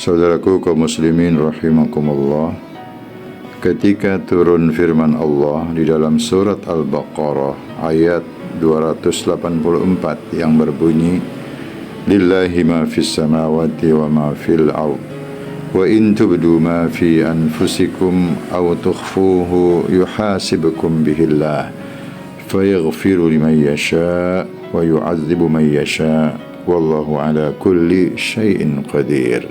Saudaraku kaum muslimin rahimakumullah, ketika turun firman Allah di dalam surat Al-Baqarah ayat 284 yang berbunyi, Lillahi ma fis samawati wa ma fil ard, wa in tubdu ma fi anfusikum aw tukhfuhu yuhasibukum bihillah, fayaghfiru liman yasha wa yu'adzibu man yasha, wallahu ala kulli syai'in qadir.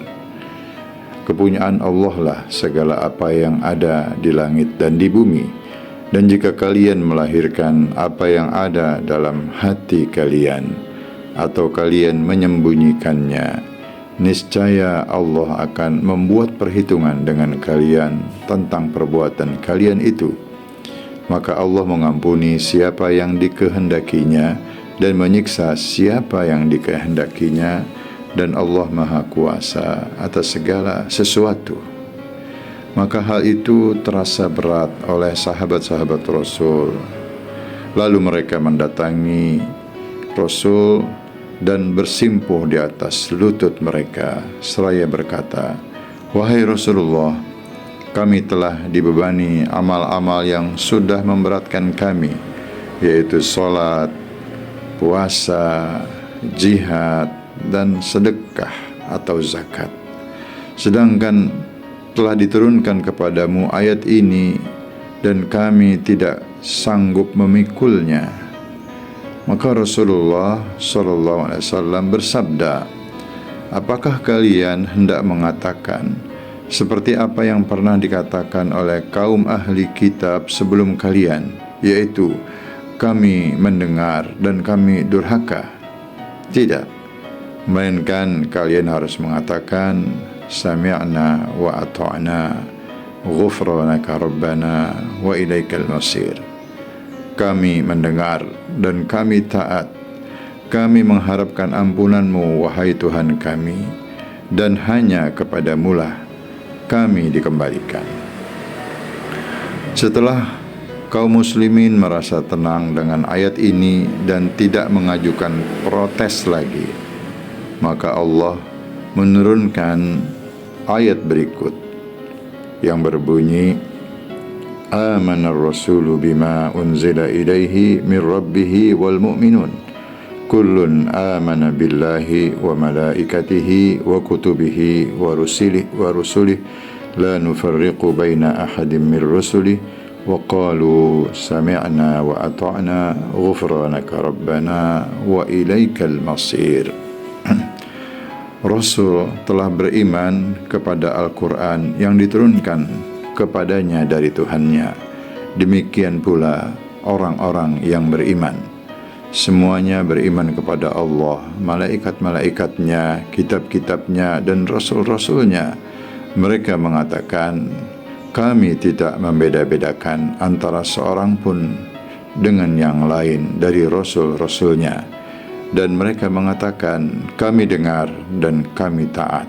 Kepunyaan Allah lah segala apa yang ada di langit dan di bumi. Dan jika kalian melahirkan apa yang ada dalam hati kalian, atau kalian menyembunyikannya, niscaya Allah akan membuat perhitungan dengan kalian tentang perbuatan kalian itu. Maka Allah mengampuni siapa yang dikehendakinya dan menyiksa siapa yang dikehendakinya, dan Allah Maha Kuasa atas segala sesuatu. Maka hal itu terasa berat oleh sahabat-sahabat Rasul. Lalu mereka mendatangi Rasul dan bersimpuh di atas lutut mereka seraya berkata, "Wahai Rasulullah, kami telah dibebani amal-amal yang sudah memberatkan kami, yaitu salat, puasa, jihad, dan sedekah atau zakat. Sedangkan telah diturunkan kepadamu ayat ini dan kami tidak sanggup memikulnya." Maka Rasulullah SAW bersabda, "Apakah kalian hendak mengatakan seperti apa yang pernah dikatakan oleh kaum ahli kitab sebelum kalian, yaitu kami mendengar dan kami durhaka? Tidak, melainkan kalian harus mengatakan sami'na wa ata'na, ghufranaka rabbana wa ilaikal masir. Kami mendengar dan kami taat. Kami mengharapkan ampunanmu, wahai Tuhan kami, dan hanya kepadamulah kami dikembalikan." Setelah kaum muslimin merasa tenang dengan ayat ini dan tidak mengajukan protes lagi, maka Allah menurunkan ayat berikut yang berbunyi, "Amanar rasulu bima unzila ilaihi min rabbih wal mu'minun kullun amana billahi wa malaikatihi wa kutubihi wa rusulih la nufarriqu baina ahadin min rusulih wa qalu sami'na wa ata'na ghufranaka rabbana wa ilaikal masir." Rasul telah beriman kepada Al-Quran yang diturunkan kepadanya dari Tuhannya. Demikian pula orang-orang yang beriman. Semuanya beriman kepada Allah, malaikat-malaikatnya, kitab-kitabnya, dan rasul-rasulnya. Mereka mengatakan, kami tidak membeda-bedakan antara seorang pun dengan yang lain dari rasul-rasulnya. Dan mereka mengatakan, kami dengar dan kami taat.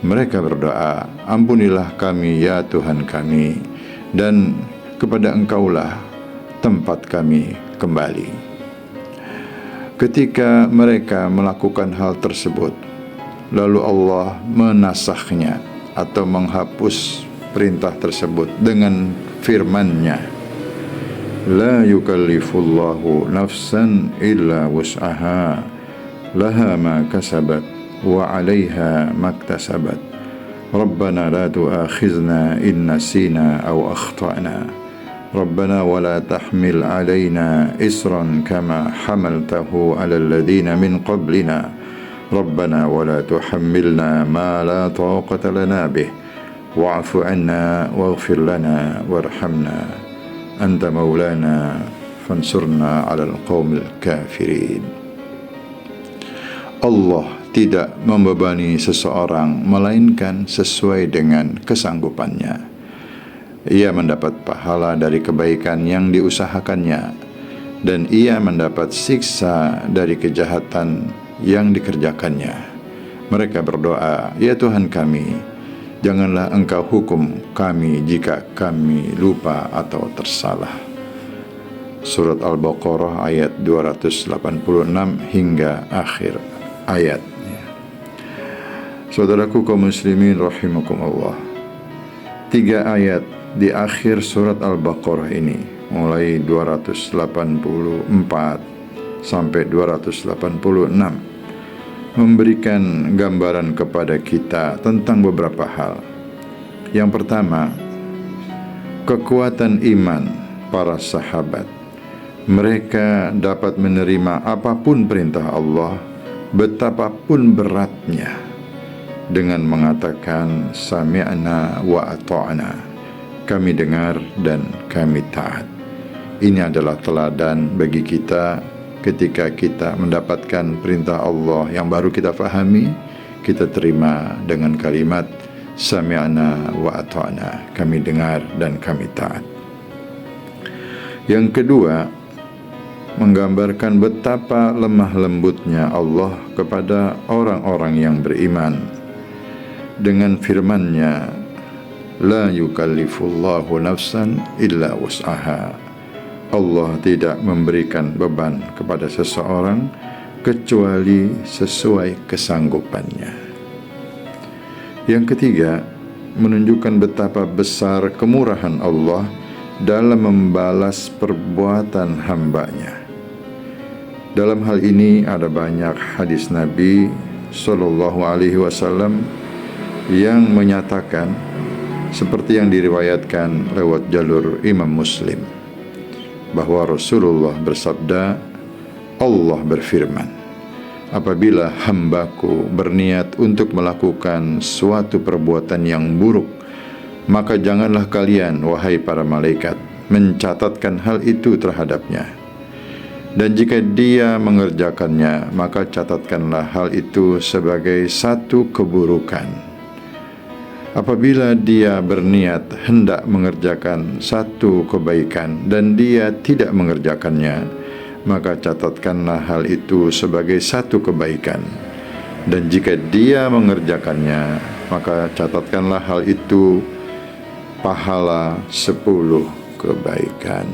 Mereka berdoa, ampunilah kami ya Tuhan kami, dan kepada Engkaulah tempat kami kembali. Ketika mereka melakukan hal tersebut, lalu Allah menasakhnya atau menghapus perintah tersebut dengan firman-Nya, La yukallifullahu nafsan illa wus'aha, laha ma kasabat wa 'alaiha maktasabat. Rabbana la tu'akhizna in nasina aw akhtana. Rabbana wa la tahmil 'alaina isran kama hamaltahu 'alal ladzina min qablina. Rabbana wa la tuhammilna ma la taqata lana bih. Wa'fu 'anna waghfir lana warhamna. Anta maulana fansurna 'alal qaumil kafirin. Allah tidak membebani seseorang melainkan sesuai dengan kesanggupannya. Ia mendapat pahala dari kebaikan yang diusahakannya, dan ia mendapat siksa dari kejahatan yang dikerjakannya. Mereka berdoa, ya Tuhan kami, janganlah Engkau hukum kami jika kami lupa atau tersalah. Surat Al-Baqarah ayat 286 hingga akhir ayat. Saudaraku kaum muslimin rahimakumullah, 3 ayat di akhir surat Al-Baqarah ini, mulai 284 sampai 286, memberikan gambaran kepada kita tentang beberapa hal. Yang pertama, kekuatan iman para sahabat. Mereka dapat menerima apapun perintah Allah, betapapun beratnya, dengan mengatakan sami'na wa ata'na, kami dengar dan kami taat. Ini adalah teladan bagi kita ketika kita mendapatkan perintah Allah yang baru kita fahami, kita terima dengan kalimat sami'na wa ata'na, kami dengar dan kami taat. Yang kedua, menggambarkan betapa lemah lembutnya Allah kepada orang-orang yang beriman dengan firman-Nya, la yukallifullahu nafsan illa wus'aha. Allah tidak memberikan beban kepada seseorang kecuali sesuai kesanggupannya. Yang ketiga, menunjukkan betapa besar kemurahan Allah dalam membalas perbuatan hamba-Nya. Dalam hal ini ada banyak hadis Nabi Sallallahu Alaihi Wasallam yang menyatakan, seperti yang diriwayatkan lewat jalur Imam Muslim, bahwa Rasulullah bersabda, Allah berfirman, apabila hambaku berniat untuk melakukan suatu perbuatan yang buruk, maka janganlah kalian, wahai para malaikat, mencatatkan hal itu terhadapnya. Dan jika dia mengerjakannya, maka catatkanlah hal itu sebagai satu keburukan. Apabila dia berniat hendak mengerjakan satu kebaikan dan dia tidak mengerjakannya, maka catatkanlah hal itu sebagai satu kebaikan. Dan jika dia mengerjakannya, maka catatkanlah hal itu pahala 10 kebaikan.